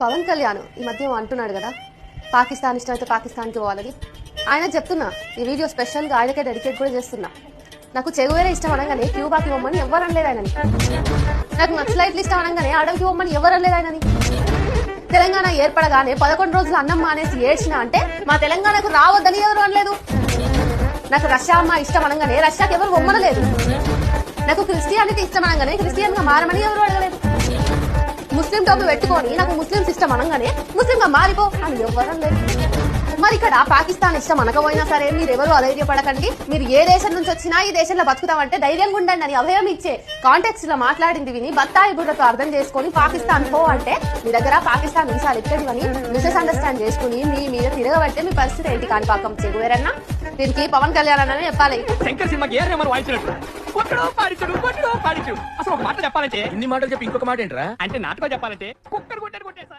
పవన్ కళ్యాణ్ ఈ మధ్య అంటున్నాడు కదా, పాకిస్తాన్ ఇష్టమైతే పాకిస్తాన్కి పోవాలని. ఆయన చెప్తున్నా, ఈ వీడియో స్పెషల్గా ఆయనకే డెడికేట్ కూడా చేస్తున్నా. నాకు చెగువేరే ఇష్టం అనగానే క్యూబాకి ఇవ్వమని ఎవరు అనలేదు ఆయనని. నాకు నక్సలైట్లు ఇష్టం అనగానే అడవికి ఇవ్వమని ఎవరు అనలేదు ఆయనని. తెలంగాణ ఏర్పడగానే 11 రోజులు అన్నం మానేసి ఏడ్చిన అంటే మా తెలంగాణకు రావద్దని ఎవరు అనలేదు. నాకు రష్యా అమ్మ ఇష్టం అనగానే రష్యాకి ఎవరు ఒమ్మనలేదు. నాకు క్రిస్టియానిటీ ఇష్టం అనగానే క్రిస్టియన్ గా మారమని ఎవరు అడగలేదు. ముస్లిం టోపీ పెట్టుకొని నాకు ముస్లిం ఇష్టం అనగానే ముస్లిం గా మారిపో అని ఎవరు లేదు. మరి ఇక్కడ పాకిస్తాన్ ఇష్టం అనకపోయినా సరే మీరెవరు అధైర్యపడకండి. మీరు ఏ దేశం నుంచి వచ్చినా ఈ దేశంలో బతుకుతామంటే ధైర్యంగా ఉండండి అని అభయం ఇచ్చే కాంటెక్స్ట్ లో మాట్లాడింది విని బత్తాయి బుర్రతో అర్థం చేసుకుని పాకిస్తాన్ పో అంటే మీ దగ్గర పాకిస్తాన్ వీసాలు ఎక్కడివని మిస్అండర్స్టాండ్ చేసుకుని మీ మీద తిరగబట్టే మీ పరిస్థితి ఏంటి కాణిపాకం చెగువేరన్నా. దీనికి పవన్ కళ్యాణ్ అనే చెప్పాలి. శంకర్ సినిమాకి అసలు ఒక మాట చెప్పాలంటే ఇన్ని మాటలు చెప్పి ఇంకొక మాట ఏంట్రా అంటే నాటకం చెప్పాలంటే కుక్కర్ కొట్టారు కొట్టేసా.